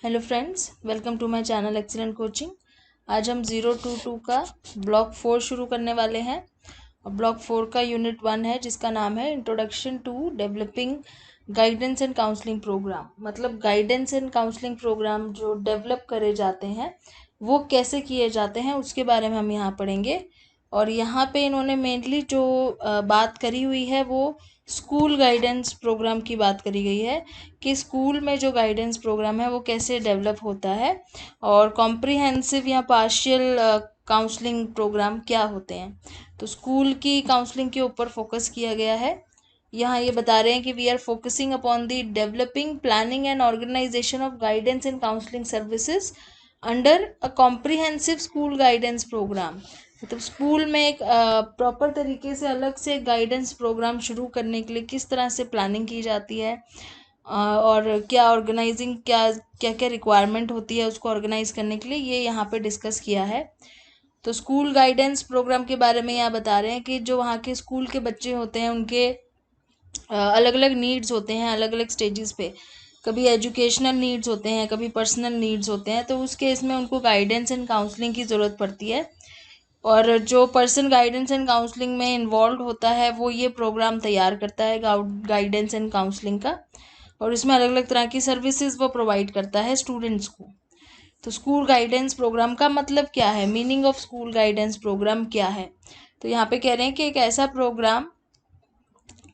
Hello friends, welcome to my channel excellent coaching. आज हम 022 का ब्लॉक 4 शुरू करने वाले हैं और ब्लॉक 4 का यूनिट 1 है जिसका नाम है introduction to developing guidance and counselling programme. मतलब गाइडेंस एंड काउंसलिंग प्रोग्राम जो डेवलप करे जाते हैं वो कैसे किए जाते हैं उसके बारे में हम यहाँ पढ़ेंगे। और यहाँ पे इन्होंने मेनली जो बात करी हुई है वो स्कूल गाइडेंस प्रोग्राम की बात करी गई है कि स्कूल में जो गाइडेंस प्रोग्राम है वो कैसे डेवलप होता है और कॉम्प्रिहेंसिव या पार्शियल काउंसलिंग प्रोग्राम क्या होते हैं। तो स्कूल की काउंसलिंग के ऊपर फोकस किया गया है। यहाँ ये बता रहे हैं कि we are focusing upon the developing planning and organisation of guidance and counselling services under a comprehensive school guidance programme. मतलब स्कूल में एक प्रॉपर तरीके से अलग से गाइडेंस प्रोग्राम शुरू करने के लिए किस तरह से प्लानिंग की जाती है और क्या ऑर्गेनाइजिंग क्या क्या क्या रिक्वायरमेंट होती है उसको ऑर्गेनाइज करने के लिए, ये यहाँ पे डिस्कस किया है। तो स्कूल गाइडेंस प्रोग्राम के बारे में यहाँ बता रहे हैं कि जो वहाँ के स्कूल के बच्चे होते हैं उनके अलग अलग नीड्स होते हैं अलग अलग स्टेजेस पे। कभी एजुकेशनल नीड्स होते हैं, कभी पर्सनल नीड्स होते हैं, तो उस केस में उनको गाइडेंस एंड काउंसलिंग की ज़रूरत पड़ती है। और जो पर्सन गाइडेंस एंड काउंसलिंग में इन्वॉल्व होता है वो ये प्रोग्राम तैयार करता है गाइडेंस एंड काउंसलिंग का, और इसमें अलग अलग तरह की सर्विसेज वो प्रोवाइड करता है स्टूडेंट्स को। तो स्कूल गाइडेंस प्रोग्राम का मतलब क्या है, meaning of school guidance programme क्या है। तो यहाँ पे कह रहे हैं कि एक ऐसा programme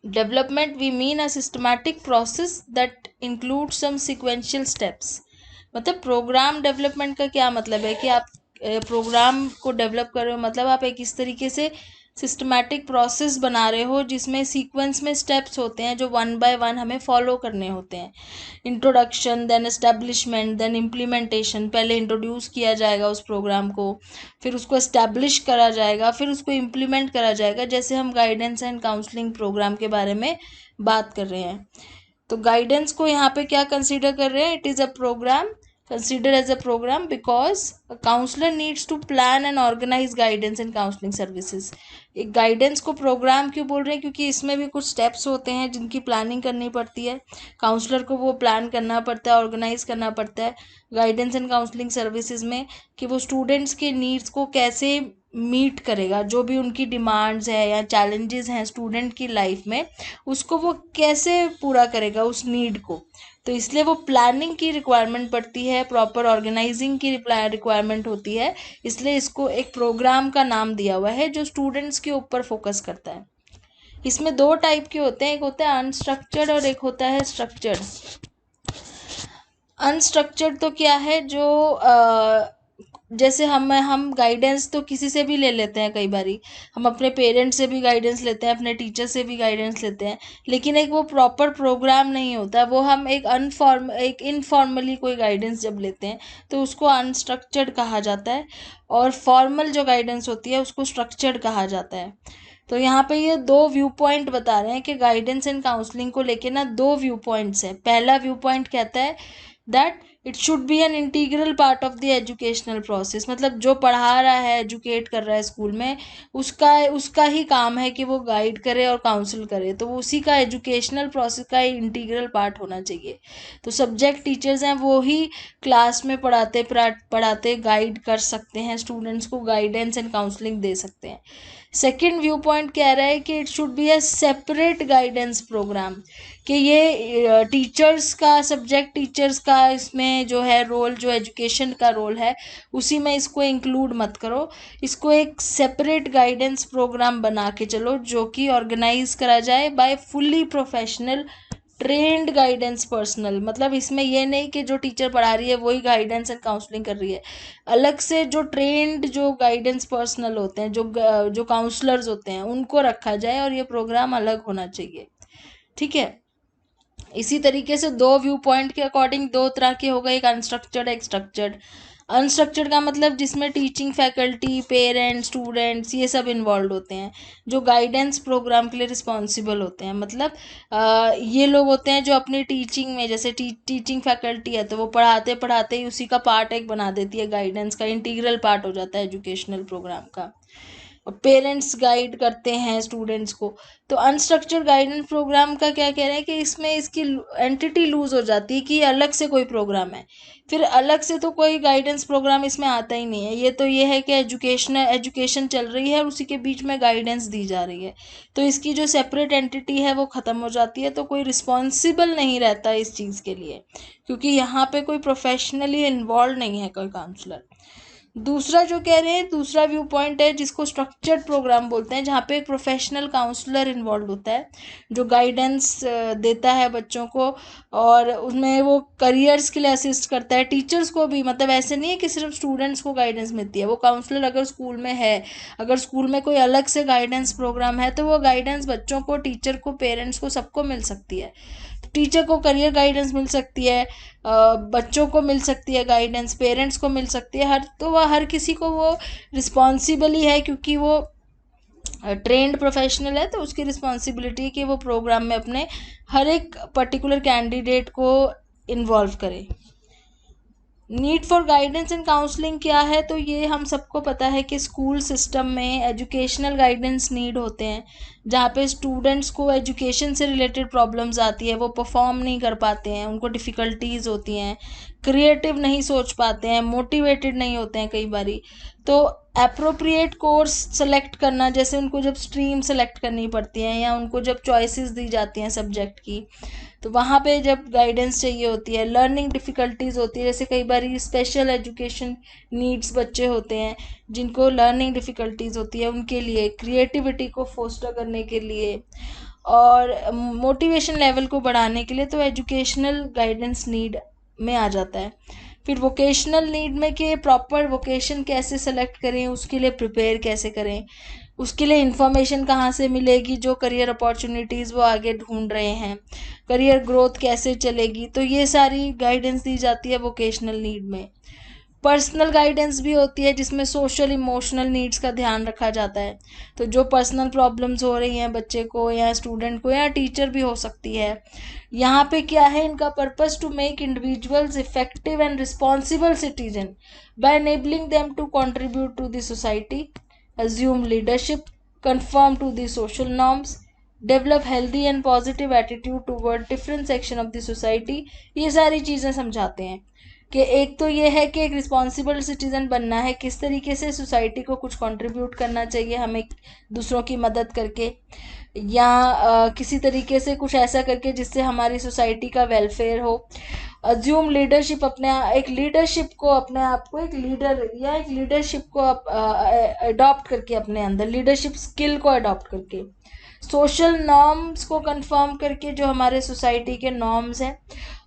development we mean a systematic process that include some sequential steps. मतलब प्रोग्राम डेवलपमेंट का क्या मतलब है कि आप प्रोग्राम को डेवलप कर रहे हो, मतलब आप एक इस तरीके से सिस्टमैटिक प्रोसेस बना रहे हो जिसमें सीक्वेंस में स्टेप्स होते हैं जो वन बाय वन हमें फॉलो करने होते हैं। Introduction, then establishment, then implementation. पहले इंट्रोड्यूस किया जाएगा उस प्रोग्राम को, फिर उसको एस्टैब्लिश करा जाएगा, फिर उसको इम्प्लीमेंट करा जाएगा, जैसे हम गाइडेंस एंड काउंसलिंग प्रोग्राम के बारे में बात कर रहे हैं। तो गाइडेंस को यहाँ पे क्या कंसीडर कर रहे हैं, it is a programme, considered as a program because a counselor needs to plan and organize guidance and counseling services। एक गाइडेंस को प्रोग्राम क्यों बोल रहे हैं, क्योंकि इसमें भी कुछ स्टेप्स होते हैं जिनकी प्लानिंग करनी पड़ती है। काउंसलर को वो प्लान करना पड़ता है, ऑर्गेनाइज करना पड़ता है गाइडेंस एंड काउंसलिंग सर्विसेज में, कि वो स्टूडेंट्स के नीड्स को कैसे मीट करेगा, जो भी उनकी डिमांड्स है या चैलेंजेस हैं स्टूडेंट की लाइफ में, उसको वो कैसे पूरा करेगा उस नीड को। तो इसलिए वो प्लानिंग की रिक्वायरमेंट पड़ती है, प्रॉपर ऑर्गेनाइजिंग की रिक्वायरमेंट होती है, इसलिए इसको एक प्रोग्राम का नाम दिया हुआ है जो स्टूडेंट्स के ऊपर फोकस करता है। इसमें दो टाइप के होते हैं, एक होता है अनस्ट्रक्चर्ड और एक होता है स्ट्रक्चर्ड। अनस्ट्रक्चर्ड तो क्या है, जो जैसे हम गाइडेंस तो किसी से भी ले लेते हैं, कई बारी हम अपने पेरेंट्स से भी गाइडेंस लेते हैं, अपने टीचर से भी गाइडेंस लेते हैं, लेकिन एक वो प्रॉपर प्रोग्राम नहीं होता, वो हम एक इनफॉर्मली कोई गाइडेंस जब लेते हैं तो उसको अनस्ट्रक्चर्ड कहा जाता है, और फॉर्मल जो गाइडेंस होती है उसको स्ट्रक्चर्ड कहा जाता है। तो यहाँ पे ये दो व्यू पॉइंट बता रहे हैं कि गाइडेंस एंड काउंसलिंग को लेके ना दो व्यू पॉइंट्स हैं। पहला व्यू पॉइंट कहता है that it should B an integral part of the educational process. मतलब जो पढ़ा रहा है, एजुकेट कर रहा है स्कूल में, उसका उसका ही काम है कि वो गाइड करे और काउंसिल करे, तो वो उसी का एजुकेशनल प्रोसेस का इंटीग्रल पार्ट होना चाहिए। तो सब्जेक्ट टीचर्स हैं वो ही क्लास में पढ़ाते पढ़ाते गाइड कर सकते हैं स्टूडेंट्स को, गाइडेंस एंड काउंसलिंग दे सकते हैं। सेकेंड व्यू पॉइंट कह रहा है कि it should be a separate guidance programme, कि ये टीचर्स का, सब्जेक्ट टीचर्स का इसमें जो है रोल, जो एजुकेशन का रोल है उसी में इसको इंक्लूड मत करो, इसको एक सेपरेट गाइडेंस प्रोग्राम बना के चलो जो कि ऑर्गेनाइज करा जाए by fully professional trained guidance personnel. मतलब इसमें ये नहीं कि जो टीचर पढ़ा रही है वही गाइडेंस एंड काउंसलिंग कर रही है, अलग से जो ट्रेंड जो गाइडेंस पर्सनल होते हैं, जो काउंसलर्स होते हैं, उनको रखा जाए और ये प्रोग्राम अलग होना चाहिए। ठीक है, इसी तरीके से दो व्यू पॉइंट के अकॉर्डिंग दो तरह के हो गए, एक अनस्ट्रक्चर्ड एक स्ट्रक्चर्ड। अनस्ट्रक्चर्ड का मतलब जिसमें टीचिंग फैकल्टी, पेरेंट्स, स्टूडेंट्स ये सब इन्वॉल्व होते हैं, जो गाइडेंस प्रोग्राम के लिए रिस्पॉन्सिबल होते हैं। मतलब ये लोग होते हैं जो अपनी टीचिंग में, जैसे टीचिंग फैकल्टी है तो वो पढ़ाते पढ़ाते ही उसी का पार्ट एक बना देती है, गाइडेंस का इंटीग्रल पार्ट हो जाता है एजुकेशनल प्रोग्राम का। पेरेंट्स गाइड करते हैं स्टूडेंट्स को। तो अनस्ट्रक्चर्ड गाइडेंस प्रोग्राम का क्या कह रहे हैं कि इसमें इसकी एंटिटी लूज हो जाती है कि अलग से कोई प्रोग्राम है, फिर अलग से तो कोई गाइडेंस प्रोग्राम इसमें आता ही नहीं है। ये तो ये है कि एजुकेशन चल रही है और उसी के बीच में गाइडेंस दी जा रही है, तो इसकी जो सेपरेट एंटिटी है वो ख़त्म हो जाती है। तो कोई रिस्पॉन्सिबल नहीं रहता इस चीज़ के लिए, क्योंकि यहाँ पे कोई प्रोफेशनली इन्वॉल्व नहीं है कोई काउंसलर। दूसरा जो कह रहे हैं, दूसरा व्यू पॉइंट है जिसको स्ट्रक्चर्ड प्रोग्राम बोलते हैं, जहाँ पे एक प्रोफेशनल काउंसलर इन्वॉल्व होता है जो गाइडेंस देता है बच्चों को, और उसमें वो करियर्स के लिए असिस्ट करता है, टीचर्स को भी। मतलब ऐसे नहीं है कि सिर्फ स्टूडेंट्स को गाइडेंस मिलती है, वो काउंसलर अगर स्कूल में है, अगर स्कूल में कोई अलग से गाइडेंस प्रोग्राम है, तो वो गाइडेंस बच्चों को, टीचर को, पेरेंट्स को, सबको मिल सकती है। टीचर को करियर गाइडेंस मिल सकती है, बच्चों को मिल सकती है गाइडेंस, पेरेंट्स को मिल सकती है, तो वह हर किसी को वो रिस्पॉन्सिबल ही है, क्योंकि वो ट्रेंड प्रोफेशनल है, तो उसकी रिस्पॉन्सिबिलिटी है कि वो प्रोग्राम में अपने हर एक पर्टिकुलर कैंडिडेट को इन्वॉल्व करे। Need for guidance and counselling क्या है, तो ये हम सबको पता है कि स्कूल सिस्टम में एजुकेशनल गाइडेंस नीड होते हैं, जहाँ पे स्टूडेंट्स को एजुकेशन से रिलेटेड प्रॉब्लम्स आती है, वो परफॉर्म नहीं कर पाते हैं, उनको डिफ़िकल्टीज होती हैं, क्रिएटिव नहीं सोच पाते हैं, मोटिवेटेड नहीं होते हैं कई बारी। तो अप्रोप्रिएट कोर्स सेलेक्ट करना, जैसे उनको जब स्ट्रीम सेलेक्ट करनी पड़ती है या उनको जब चॉइसेस दी जाती हैं सब्जेक्ट की, तो वहाँ पे जब गाइडेंस चाहिए होती है। लर्निंग डिफ़िकल्टीज़ होती है, जैसे कई बार स्पेशल एजुकेशन नीड्स बच्चे होते हैं जिनको लर्निंग डिफ़िकल्टीज़ होती है, उनके लिए क्रिएटिविटी को फोस्टर करने के लिए और मोटिवेशन लेवल को बढ़ाने के लिए, तो एजुकेशनल गाइडेंस नीड में आ जाता है। फिर वोकेशनल नीड में कि प्रॉपर वोकेशन कैसे सेलेक्ट करें, उसके लिए प्रिपेयर कैसे करें, उसके लिए इंफॉर्मेशन कहाँ से मिलेगी, जो करियर अपॉर्चुनिटीज़ वो आगे ढूंढ रहे हैं, करियर ग्रोथ कैसे चलेगी, तो ये सारी गाइडेंस दी जाती है वोकेशनल नीड में। पर्सनल गाइडेंस भी होती है जिसमें सोशल इमोशनल नीड्स का ध्यान रखा जाता है। तो जो पर्सनल प्रॉब्लम्स हो रही हैं बच्चे को या स्टूडेंट को या टीचर भी हो सकती है, यहाँ पे क्या है, इनका purpose to make individuals effective and responsible citizen by enabling them to contribute to the society, assume leadership, conform to the social norms, develop healthy and positive attitude toward different section of the society। ये सारी चीज़ें समझाते हैं कि एक तो ये है कि एक रिस्पॉन्सिबल सिटीज़न बनना है, किस तरीके से सोसाइटी को कुछ कंट्रीब्यूट करना चाहिए हमें दूसरों की मदद करके, या किसी तरीके से कुछ ऐसा करके जिससे हमारी सोसाइटी का वेलफेयर हो। अज्यूम लीडरशिप, एक लीडरशिप को अपने आप को एक लीडर या एक लीडरशिप को अडॉप्ट करके, अपने अंदर लीडरशिप स्किल को अडॉप्ट करके। सोशल नॉर्म्स को कंफर्म करके, जो हमारे सोसाइटी के नॉर्म्स हैं,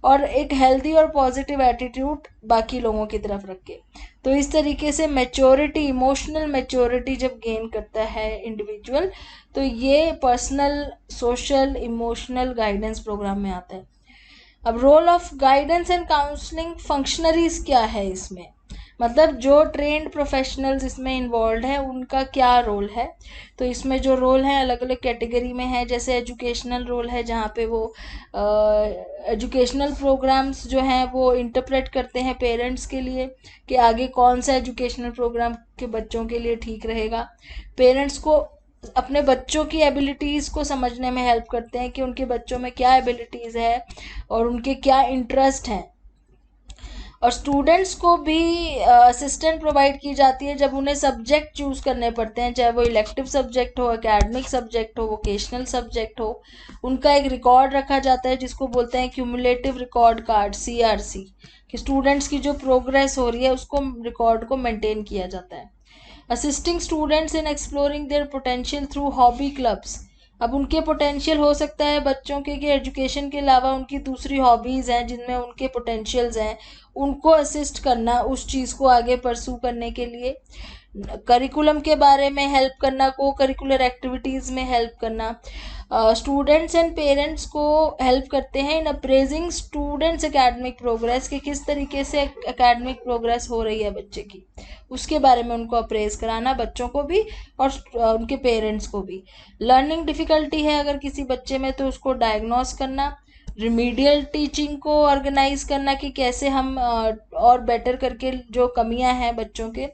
और एक हेल्दी और पॉजिटिव एटीट्यूड बाकी लोगों की तरफ रख के। तो इस तरीके से मैच्योरिटी, इमोशनल मैच्योरिटी जब गेन करता है इंडिविजुअल, तो ये personal, social, emotional guidance programme में आता है। अब role of guidance and counselling functionaries क्या है इसमें, मतलब जो ट्रेंड प्रोफेशनल्स इसमें इन्वॉल्व है उनका क्या रोल है। तो इसमें जो रोल है अलग अलग कैटेगरी में है। जैसे एजुकेशनल रोल है, जहाँ पे वो एजुकेशनल प्रोग्राम्स जो हैं वो इंटरप्रेट करते हैं पेरेंट्स के लिए कि आगे कौन सा एजुकेशनल प्रोग्राम के बच्चों के लिए ठीक रहेगा। पेरेंट्स को अपने बच्चों की एबिलिटीज़ को समझने में हेल्प करते हैं कि उनके बच्चों में क्या एबिलिटीज़ है और उनके क्या इंटरेस्ट हैं। और स्टूडेंट्स को भी असिस्टेंट प्रोवाइड की जाती है जब उन्हें सब्जेक्ट चूज़ करने पड़ते हैं, चाहे वो इलेक्टिव सब्जेक्ट हो, एकेडमिक सब्जेक्ट हो, वोकेशनल सब्जेक्ट हो। उनका एक रिकॉर्ड रखा जाता है जिसको बोलते हैं क्यूमुलेटिव रिकॉर्ड कार्ड, CRC, कि स्टूडेंट्स की जो प्रोग्रेस हो रही है उसको, रिकॉर्ड को मेंटेन किया जाता है। Assisting students in exploring their potential through hobby clubs. अब उनके पोटेंशियल हो सकता है बच्चों के कि एजुकेशन के अलावा उनकी दूसरी हॉबीज़ हैं जिनमें उनके पोटेंशियल्स हैं, उनको असिस्ट करना उस चीज़ को आगे परसू करने के लिए। करिकुलम के बारे में हेल्प करना, को करिकुलर एक्टिविटीज़ में हेल्प करना। स्टूडेंट्स एंड पेरेंट्स को हेल्प करते हैं इन अप्रेजिंग स्टूडेंट्स एकेडमिक प्रोग्रेस, कि किस तरीके से एकेडमिक प्रोग्रेस हो रही है बच्चे की, उसके बारे में उनको अप्रेज कराना, बच्चों को भी और उनके पेरेंट्स को भी। लर्निंग डिफ़िकल्टी है अगर किसी बच्चे में, तो उसको डायग्नोस करना, रिमीडियल टीचिंग को ऑर्गेनाइज करना कि कैसे हम और बेटर करके जो कमियां हैं बच्चों के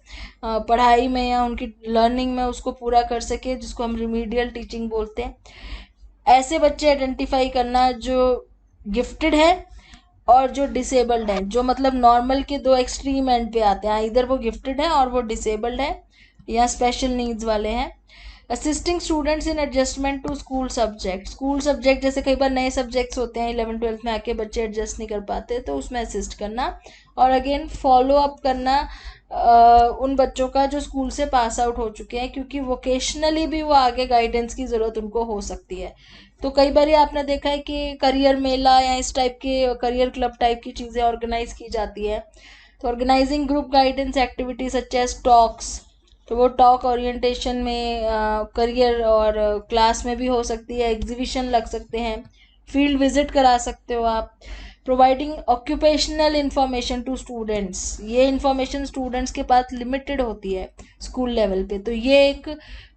पढ़ाई में या उनकी लर्निंग में उसको पूरा कर सके, जिसको हम रिमीडियल टीचिंग बोलते हैं। ऐसे बच्चे आइडेंटिफाई करना जो गिफ्टेड है और जो डिसेबल्ड है, जो मतलब नॉर्मल के दो एक्सट्रीम एंड पे आते हैं, इधर वो गिफ्टेड है और वो डिसेबल्ड है या स्पेशल नीड्स वाले हैं। Assisting students in adjustment to school subject जैसे कई बार नए सब्जेक्ट्स होते हैं 11th-12th में आके बच्चे एडजस्ट नहीं कर पाते, तो उसमें असिस्ट करना। और अगेन फॉलो अप करना उन बच्चों का जो स्कूल से पास आउट हो चुके हैं, क्योंकि वोकेशनली भी वो आगे गाइडेंस की ज़रूरत उनको हो सकती है। तो कई बार आपने देखा है कि करियर मेला या इस टाइप के करियर क्लब टाइप की चीज़ें ऑर्गेनाइज की जाती है। तो organising group guidance activity such as talks, तो वो टॉक ओरिएंटेशन में करियर और क्लास में भी हो सकती है, एग्जीबिशन लग सकते हैं, फील्ड विजिट करा सकते हो आप। Providing occupational information to students, ये इंफॉर्मेशन स्टूडेंट्स के पास लिमिटेड होती है स्कूल लेवल पे, तो ये एक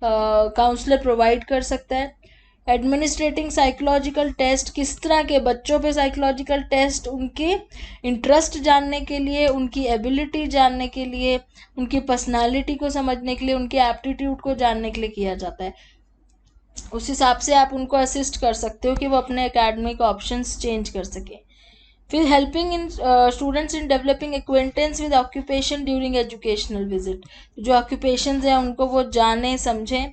काउंसलर प्रोवाइड कर सकता है। एडमिनिस्ट्रेटिंग साइकोलॉजिकल टेस्ट, किस तरह के बच्चों पे साइकोलॉजिकल टेस्ट उनके इंटरेस्ट जानने के लिए, उनकी एबिलिटी जानने के लिए, उनकी पर्सनालिटी को समझने के लिए, उनके एप्टीट्यूड को जानने के लिए किया जाता है। उस हिसाब से आप उनको असिस्ट कर सकते हो कि वो अपने एकेडमिक ऑप्शंस चेंज कर सके। फिर helping in students in developing acquaintance with occupation during educational visit, जो ऑक्यूपेशंस हैं उनको वो जाने समझें।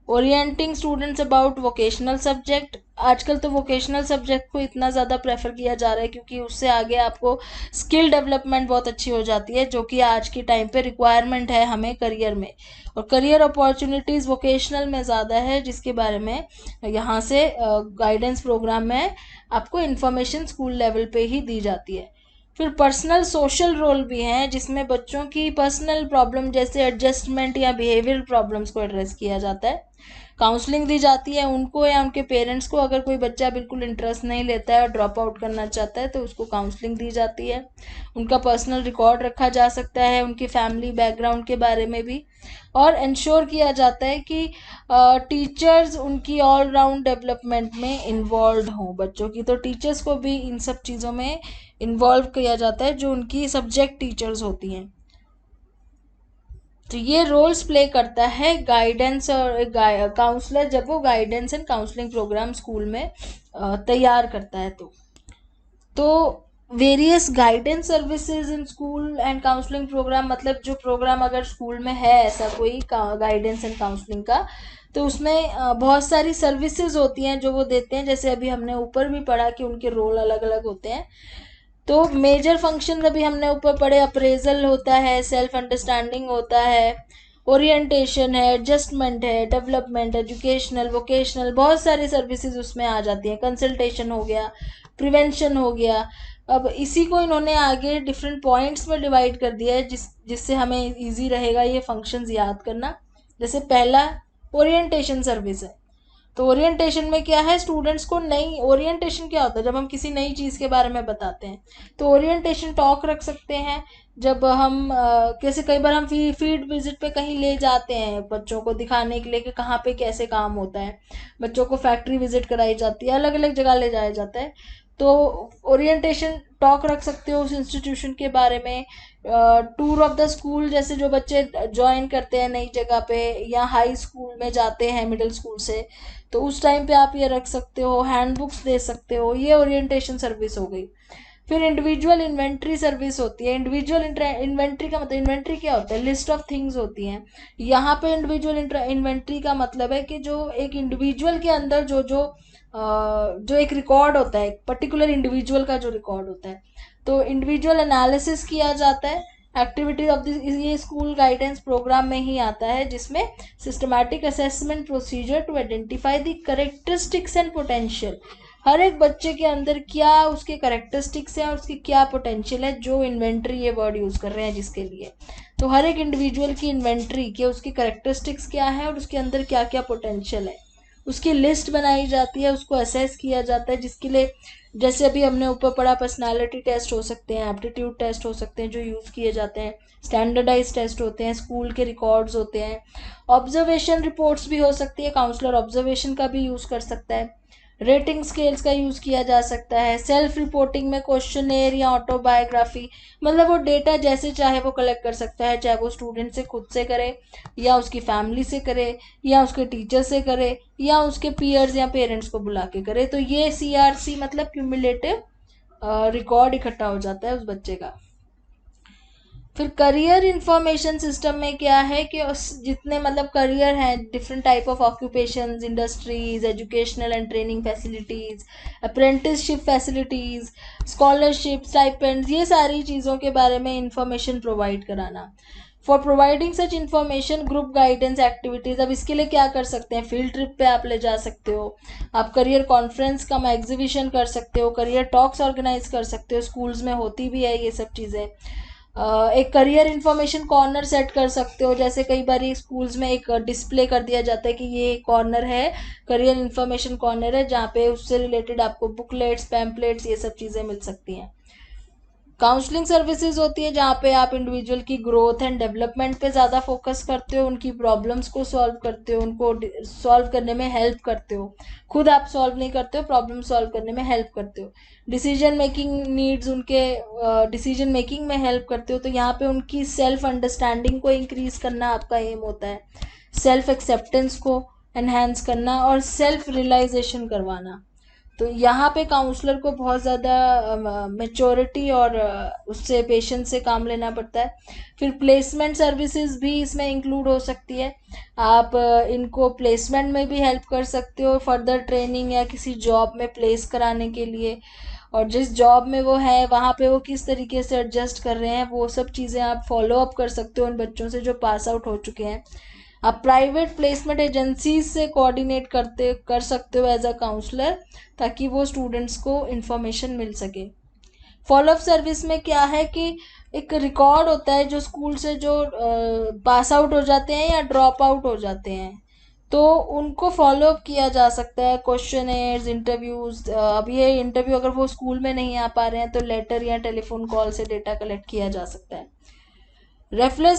Orienting students about vocational subject, आजकल तो वोकेशनल सब्जेक्ट को इतना ज़्यादा प्रेफर किया जा रहा है क्योंकि उससे आगे आपको स्किल डेवलपमेंट बहुत अच्छी हो जाती है, जो कि आज के टाइम पे रिक्वायरमेंट है हमें करियर में, और करियर अपॉर्चुनिटीज़ वोकेशनल में ज़्यादा है, जिसके बारे में यहाँ से गाइडेंस प्रोग्राम में आपको इन्फॉर्मेशन स्कूल लेवल पे ही दी जाती है। फिर पर्सनल सोशल रोल भी हैं, जिसमें बच्चों की पर्सनल प्रॉब्लम जैसे एडजस्टमेंट या बिहेवियरल प्रॉब्लम्स को एड्रेस किया जाता है। काउंसलिंग दी जाती है उनको या उनके पेरेंट्स को, अगर कोई बच्चा बिल्कुल इंटरेस्ट नहीं लेता है और ड्रॉप आउट करना चाहता है तो उसको काउंसलिंग दी जाती है। उनका पर्सनल रिकॉर्ड रखा जा सकता है, उनकी फैमिली बैकग्राउंड के बारे में भी, और इंश्योर किया जाता है कि टीचर्स उनकी ऑल राउंड डेवलपमेंट में इन्वॉल्व हों बच्चों की, तो टीचर्स को भी इन सब चीज़ों में इन्वॉल्व किया जाता है जो उनकी सब्जेक्ट टीचर्स होती हैं। तो ये रोल्स प्ले करता है गाइडेंस और काउंसलर, जब वो guidance and counselling programme school में तैयार करता है। तो various guidance services in school and counselling programme, मतलब जो प्रोग्राम अगर स्कूल में है ऐसा कोई गाइडेंस एंड काउंसलिंग का, तो उसमें बहुत सारी सर्विसेज होती हैं जो वो देते हैं, जैसे अभी हमने ऊपर भी पढ़ा कि उनके रोल अलग अलग होते हैं। तो मेजर फंक्शन अभी हमने ऊपर पढ़े, अप्रेजल होता है, सेल्फ अंडरस्टैंडिंग होता है, ओरिएंटेशन है, एडजस्टमेंट है, डेवलपमेंट, एजुकेशनल, वोकेशनल, बहुत सारी सर्विसेज उसमें आ जाती हैं, कंसल्टेशन हो गया, प्रिवेंशन हो गया। अब इसी को इन्होंने आगे डिफरेंट पॉइंट्स में डिवाइड कर दिया है जिससे हमें इजी रहेगा ये फंक्शंस याद करना। जैसे पहला ओरिएंटेशन सर्विस है, तो ओरिएंटेशन में क्या है, स्टूडेंट्स को नई, ओरिएंटेशन क्या होता है, जब हम किसी नई चीज़ के बारे में बताते हैं तो ओरिएंटेशन टॉक रख सकते हैं। जब हम कैसे कई बार हम फील्ड विजिट पे कहीं ले जाते हैं बच्चों को दिखाने के लिए कि कहाँ पे कैसे काम होता है, बच्चों को फैक्ट्री विजिट कराई जाती है, अलग अलग जगह ले जाया जाता है, तो ओरिएंटेशन टॉक रख सकते हो उस इंस्टीट्यूशन के बारे में। टूर ऑफ द स्कूल, जैसे जो बच्चे ज्वाइन करते हैं नई जगह पे या हाई स्कूल में जाते हैं मिडिल स्कूल से, तो उस टाइम पे आप ये रख सकते हो, हैंड बुक्स दे सकते हो, ये ओरिएंटेशन सर्विस हो गई। फिर इंडिविजुअल इन्वेंट्री सर्विस होती है। इंडिविजुअल इन्वेंट्री का मतलब, इन्वेंट्री क्या होता है, लिस्ट ऑफ थिंग्स होती हैं। यहाँ पे इंडिविजुअल इन्वेंट्री का मतलब है कि जो एक इंडिविजुअल के अंदर जो एक रिकॉर्ड होता है, एक पर्टिकुलर इंडिविजुअल का जो रिकॉर्ड होता है, तो इंडिविजुअल एनालिसिस किया जाता है। एक्टिविटी ऑफ दिस, ये स्कूल गाइडेंस प्रोग्राम में ही आता है, जिसमें systematic assessment procedure to identify the characteristics and potential, हर एक बच्चे के अंदर क्या उसके करेक्टरिस्टिक्स हैं और उसकी क्या पोटेंशियल है, जो इन्वेंट्री ये वर्ड यूज़ कर रहे हैं जिसके लिए, तो हर एक इंडिविजुअल की इन्वेंट्री कि उसकी करेक्टरिस्टिक्स क्या है और उसके अंदर क्या क्या पोटेंशियल है, उसकी लिस्ट बनाई जाती है, उसको असेस किया जाता है, जिसके लिए जैसे अभी हमने ऊपर पढ़ा पर्सनालिटी टेस्ट हो सकते हैं, एप्टीट्यूड टेस्ट हो सकते हैं जो यूज़ किए जाते हैं, स्टैंडर्डाइज टेस्ट होते हैं, स्कूल के रिकॉर्ड्स होते हैं, ऑब्जर्वेशन रिपोर्ट्स भी हो सकती है, काउंसलर ऑब्जर्वेशन का भी यूज़ कर सकता है। रेटिंग स्केल्स का यूज़ किया जा सकता है। सेल्फ रिपोर्टिंग में क्वेश्चनेयर या ऑटोबायोग्राफी, मतलब वो डेटा जैसे चाहे वो कलेक्ट कर सकता है, चाहे वो स्टूडेंट से खुद से करे या उसकी फैमिली से करे या उसके टीचर से करे या उसके पीयर्स या पेरेंट्स को बुला के करे। तो ये CRC मतलब क्यूमुलेटिव रिकॉर्ड इकट्ठा हो जाता है उस बच्चे का। फिर करियर इंफॉर्मेशन सिस्टम में क्या है कि उस जितने मतलब करियर हैं, different type of occupations, industries, educational and training facilities, apprenticeship facilities, scholarship, stipends, ये सारी चीज़ों के बारे में इंफॉर्मेशन प्रोवाइड कराना। For providing such information, group guidance activities, अब इसके लिए क्या कर सकते हैं, फील्ड ट्रिप पे आप ले जा सकते हो, आप करियर कॉन्फ्रेंस का एग्जीबिशन कर सकते हो, करियर टॉक्स ऑर्गेनाइज कर सकते हो, स्कूल्स में होती भी है ये सब चीज़ें। एक करियर इन्फॉर्मेशन कॉर्नर सेट कर सकते हो, जैसे कई बार स्कूल्स में एक डिस्प्ले कर दिया जाता है कि ये कॉर्नर है, करियर इन्फॉर्मेशन कॉर्नर है, जहाँ पे उससे रिलेटेड आपको बुकलेट्स, पैम्पलेट्स, ये सब चीज़ें मिल सकती हैं। काउंसलिंग सर्विसेज होती है जहाँ पे आप इंडिविजुअल की ग्रोथ एंड डेवलपमेंट पे ज़्यादा फोकस करते हो, उनकी प्रॉब्लम्स को सॉल्व करते हो, उनको सॉल्व करने में हेल्प करते हो। खुद आप सॉल्व नहीं करते हो, प्रॉब्लम सॉल्व करने में हेल्प करते हो। डिसीजन मेकिंग नीड्स, उनके डिसीजन मेकिंग में हेल्प करते हो। तो यहाँ पे उनकी सेल्फ अंडरस्टैंडिंग को इंक्रीज करना आपका एम होता है, सेल्फ एक्सेप्टेंस को एनहेंस करना और सेल्फ रियलाइजेशन करवाना। तो यहाँ पे काउंसलर को बहुत ज़्यादा मेच्योरिटी और उससे पेशेंस से काम लेना पड़ता है। फिर प्लेसमेंट सर्विसेज भी इसमें इंक्लूड हो सकती है, आप इनको प्लेसमेंट में भी हेल्प कर सकते हो, फर्दर ट्रेनिंग या किसी जॉब में प्लेस कराने के लिए, और जिस जॉब में वो है वहाँ पे वो किस तरीके से एडजस्ट कर रहे हैं, वो सब चीज़ें आप फॉलो अप कर सकते हो उन बच्चों से जो पास आउट हो चुके हैं। आप प्राइवेट प्लेसमेंट एजेंसीज से कोऑर्डिनेट कर सकते हो एज अ काउंसलर, ताकि वो स्टूडेंट्स को इन्फॉर्मेशन मिल सके। फॉलोअप सर्विस में क्या है कि एक रिकॉर्ड होता है जो स्कूल से जो पास आउट हो जाते हैं या ड्रॉप आउट हो जाते हैं, तो उनको फॉलोअप किया जा सकता है, क्वेश्चनेयर्स, इंटरव्यूज। अब ये इंटरव्यू अगर वो स्कूल में नहीं आ पा रहे हैं तो लेटर या टेलीफोन कॉल से डेटा कलेक्ट किया जा सकता है। रेफरल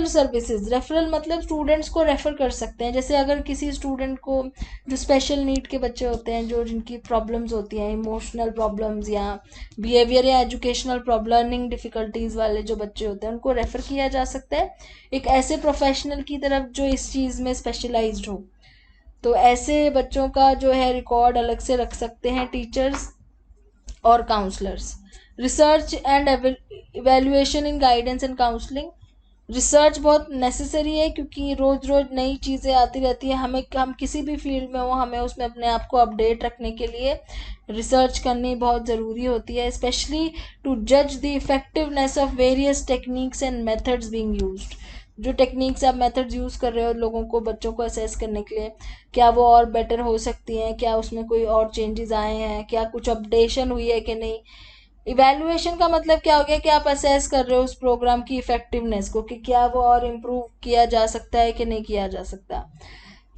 सर्विसेज, रेफरल मतलब स्टूडेंट्स को रेफर कर सकते हैं, जैसे अगर किसी स्टूडेंट को, जो स्पेशल नीड के बच्चे होते हैं, जो जिनकी प्रॉब्लम्स होती हैं, इमोशनल प्रॉब्लम्स या बिहेवियर या एजुकेशनल प्रॉब्लम, लर्निंग डिफिकल्टीज वाले जो बच्चे होते हैं, उनको रेफर किया जा सकता है एक ऐसे प्रोफेशनल की तरफ जो इस चीज़ में स्पेशलाइज्ड हो। तो ऐसे बच्चों का जो है रिकॉर्ड अलग से रख सकते हैं टीचर्स और counsellors. Research and evaluation in guidance and counselling, research बहुत नेसेसरी है क्योंकि रोज़ रोज़ नई चीज़ें आती रहती है, हम किसी भी फील्ड में हो, हमें उसमें अपने आप को अपडेट रखने के लिए रिसर्च करनी बहुत ज़रूरी होती है, स्पेशली टू जज the effectiveness of various techniques and methods being used. जो टेक्निक्स आप मेथड्स यूज़ कर रहे हो लोगों को, बच्चों को असेस करने के लिए, क्या वो और बेटर हो सकती हैं, क्या उसमें कोई और चेंजेस आए हैं, क्या कुछ अपडेशन हुई है कि नहीं। इवैल्यूएशन का मतलब क्या हो गया कि आप असेस कर रहे हो उस प्रोग्राम की इफेक्टिवनेस को, कि क्या वो और इम्प्रूव किया जा सकता है कि नहीं किया जा सकता।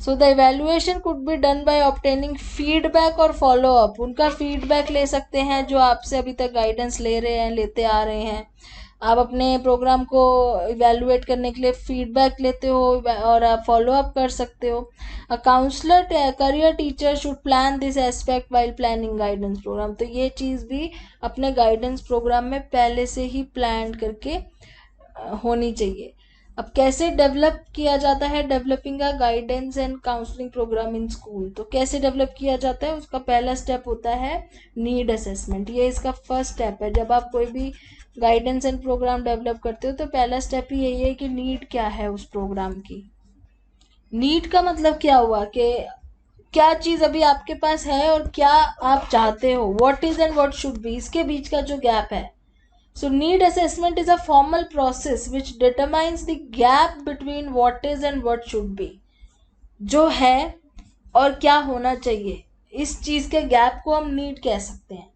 So the evaluation could be done by obtaining feedback और फॉलो अप, उनका फीडबैक ले सकते हैं जो आपसे अभी तक गाइडेंस ले रहे हैं, लेते आ रहे हैं। आप अपने प्रोग्राम को इवैल्यूएट करने के लिए फीडबैक लेते हो और आप फॉलो अप कर सकते हो। A counsellor career teacher should plan this aspect while planning guidance programme, तो ये चीज़ भी अपने गाइडेंस प्रोग्राम में पहले से ही प्लान करके होनी चाहिए। अब कैसे डेवलप किया जाता है, developing a guidance and counselling programme in school, तो कैसे डेवलप किया जाता है, उसका पहला स्टेप होता है नीड असेसमेंट। ये इसका फर्स्ट स्टेप है, जब आप कोई भी गाइडेंस एंड प्रोग्राम डेवलप करते हो तो पहला स्टेप ही यही है कि नीड क्या है उस प्रोग्राम की। नीड का मतलब क्या हुआ कि क्या चीज़ अभी आपके पास है और क्या आप चाहते हो, what is and what should be, इसके बीच का जो गैप है। So need assessment is a formal process which determines the gap between what is and what should be, जो है और क्या होना चाहिए, इस चीज़ के गैप को हम नीड कह सकते हैं।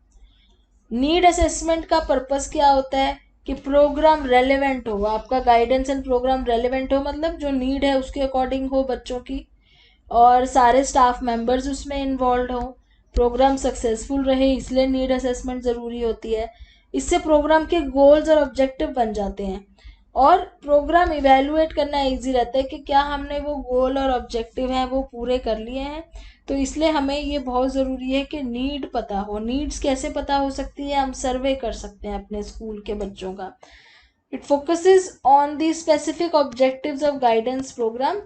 नीड असेसमेंट का पर्पस क्या होता है कि प्रोग्राम रेलेवेंट हो, आपका गाइडेंस एंड प्रोग्राम रेलेवेंट हो, मतलब जो नीड है उसके अकॉर्डिंग हो बच्चों की, और सारे स्टाफ मेंबर्स उसमें इन्वॉल्व हो, प्रोग्राम सक्सेसफुल रहे, इसलिए नीड असेसमेंट ज़रूरी होती है। इससे प्रोग्राम के गोल्स और ऑब्जेक्टिव बन जाते हैं और प्रोग्राम इवेलुएट करना इजी रहता है कि क्या हमने वो गोल और ऑब्जेक्टिव हैं वो पूरे कर लिए हैं, तो इसलिए हमें ये बहुत ज़रूरी है कि नीड पता हो। नीड्स कैसे पता हो सकती है? हम सर्वे कर सकते हैं अपने स्कूल के बच्चों का। It focuses on the specific objectives of guidance programme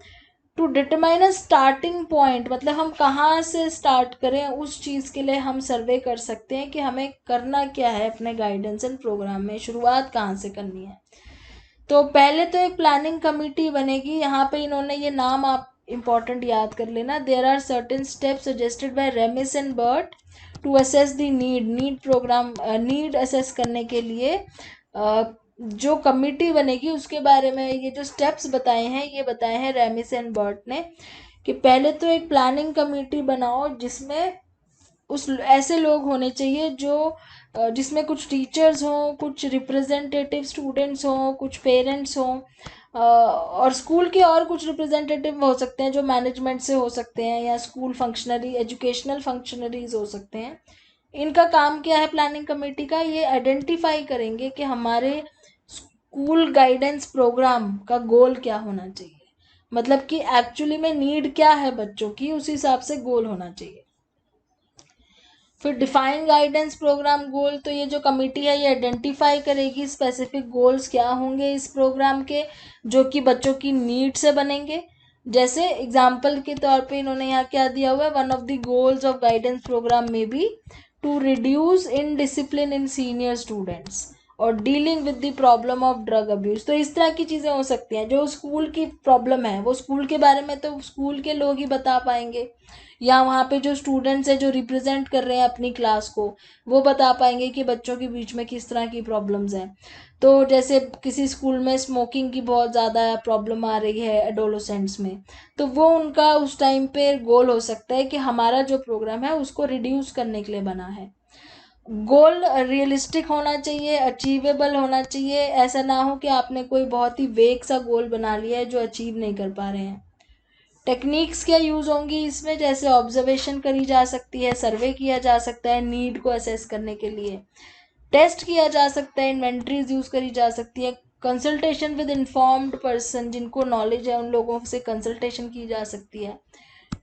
to determine a starting point, मतलब हम कहाँ से स्टार्ट करें उस चीज़ के लिए हम सर्वे कर सकते हैं कि हमें करना क्या है अपने गाइडेंस एंड प्रोग्राम में, शुरुआत कहाँ से करनी है। तो पहले तो एक प्लानिंग कमेटी बनेगी। यहाँ पे इन्होंने ये नाम आप इम्पोर्टेंट याद कर लेना। There are certain steps suggested by Remis and Burt to assess the need programme, need assess करने के लिए जो कमिटी बनेगी उसके बारे में ये जो स्टेप्स बताए हैं, ये बताए हैं रेमिस एंड बर्ट ने, कि पहले तो एक प्लानिंग कमेटी बनाओ जिसमें उस ऐसे लोग होने चाहिए जो जिसमें कुछ टीचर्स हों, कुछ रिप्रेजेंटेटिव स्टूडेंट्स हों, कुछ पेरेंट्स हों, और स्कूल के और कुछ रिप्रेजेंटेटिव हो सकते हैं जो मैनेजमेंट से हो सकते हैं, या स्कूल फंक्शनरी, एजुकेशनल फंक्शनरीज हो सकते हैं। इनका काम क्या है प्लानिंग कमेटी का? ये आइडेंटिफाई करेंगे कि हमारे स्कूल गाइडेंस प्रोग्राम का गोल क्या होना चाहिए, मतलब कि एक्चुअली में नीड क्या है बच्चों की, उस हिसाब से गोल होना चाहिए। फिर डिफाइन गाइडेंस प्रोग्राम गोल, तो ये जो कमेटी है ये आइडेंटिफाई करेगी स्पेसिफिक गोल्स क्या होंगे इस प्रोग्राम के, जो कि बच्चों की नीड से बनेंगे। जैसे एग्जाम्पल के तौर पे इन्होंने यहाँ क्या दिया हुआ है, one of the goals of guidance programme में be to reduce indiscipline in senior students और dealing with the problem of drug abuse. तो इस तरह की चीज़ें हो सकती हैं। जो स्कूल की प्रॉब्लम है वो स्कूल के बारे में तो स्कूल के लोग ही बता पाएंगे, या वहाँ पे जो स्टूडेंट्स हैं जो रिप्रेजेंट कर रहे हैं अपनी क्लास को, वो बता पाएंगे कि बच्चों के बीच में किस तरह की प्रॉब्लम्स हैं। तो जैसे किसी स्कूल में स्मोकिंग की बहुत ज़्यादा प्रॉब्लम आ रही है एडोलोसेंट्स में, तो वो उनका उस टाइम पे गोल हो सकता है कि हमारा जो प्रोग्राम है उसको रिड्यूस करने के लिए बना है। गोल रियलिस्टिक होना चाहिए, अचीवेबल होना चाहिए। ऐसा ना हो कि आपने कोई बहुत ही वेग सा गोल बना लिया है जो अचीव नहीं कर पा रहे हैं। टेक्निक्स क्या यूज़ होंगी इसमें? जैसे ऑब्जर्वेशन करी जा सकती है, सर्वे किया जा सकता है नीड को असेस करने के लिए, टेस्ट किया जा सकता है, इन्वेंट्रीज यूज़ करी जा सकती है, कंसल्टेशन विद इन्फॉर्म्ड पर्सन, जिनको नॉलेज है उन लोगों से कंसल्टेशन की जा सकती है,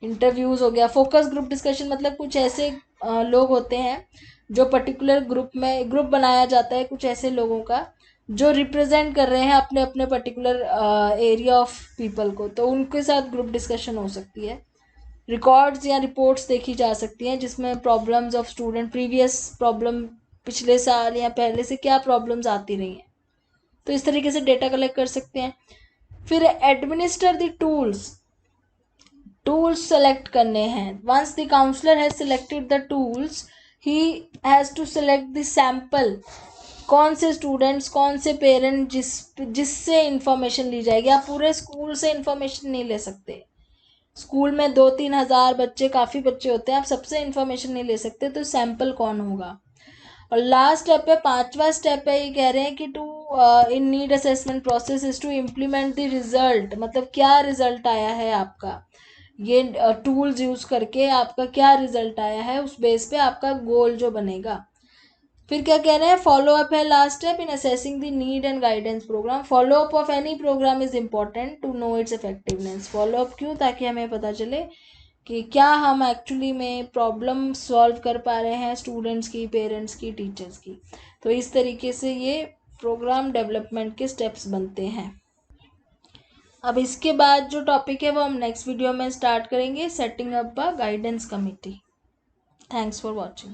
इंटरव्यूज़ हो गया, फोकस ग्रुप डिस्कशन, मतलब कुछ ऐसे लोग होते हैं जो पर्टिकुलर ग्रुप में ग्रुप बनाया जाता है कुछ ऐसे लोगों का जो रिप्रेजेंट कर रहे हैं अपने अपने पर्टिकुलर एरिया ऑफ पीपल को, तो उनके साथ ग्रुप डिस्कशन हो सकती है। रिकॉर्ड्स या रिपोर्ट्स देखी जा सकती हैं जिसमें problems of student, previous problem, पिछले साल या पहले से क्या प्रॉब्लम्स आती रही हैं, तो इस तरीके से डेटा कलेक्ट कर सकते हैं। फिर एडमिनिस्टर द टूल्स सेलेक्ट करने हैं। Once the counsellor has selected the tools he has to select the sample, कौन से स्टूडेंट्स, कौन से पेरेंट जिससे इंफॉर्मेशन ली जाएगी। आप पूरे स्कूल से इंफॉर्मेशन नहीं ले सकते, स्कूल में 2-3 हज़ार बच्चे, काफ़ी बच्चे होते हैं, आप सबसे इंफॉर्मेशन नहीं ले सकते, तो सैम्पल कौन होगा। और लास्ट स्टेप है, पांचवा स्टेप है, ये कह रहे हैं कि two in need assessment process is to implement the result, मतलब क्या रिजल्ट आया है आपका, ये टूल्स यूज करके आपका क्या रिजल्ट आया है, उस बेस पे आपका गोल जो बनेगा। फिर क्या कह रहे हैं, फॉलो अप है last step in assessing the need and guidance programme. Follow up of any programme is important to know its effectiveness. Follow up क्यों? ताकि हमें पता चले कि क्या हम एक्चुअली में प्रॉब्लम सॉल्व कर पा रहे हैं स्टूडेंट्स की, पेरेंट्स की, टीचर्स की। तो इस तरीके से ये प्रोग्राम डेवलपमेंट के स्टेप्स बनते हैं। अब इसके बाद जो टॉपिक है वो हम नेक्स्ट वीडियो में स्टार्ट करेंगे, setting up a guidance committee. Thanks for watching.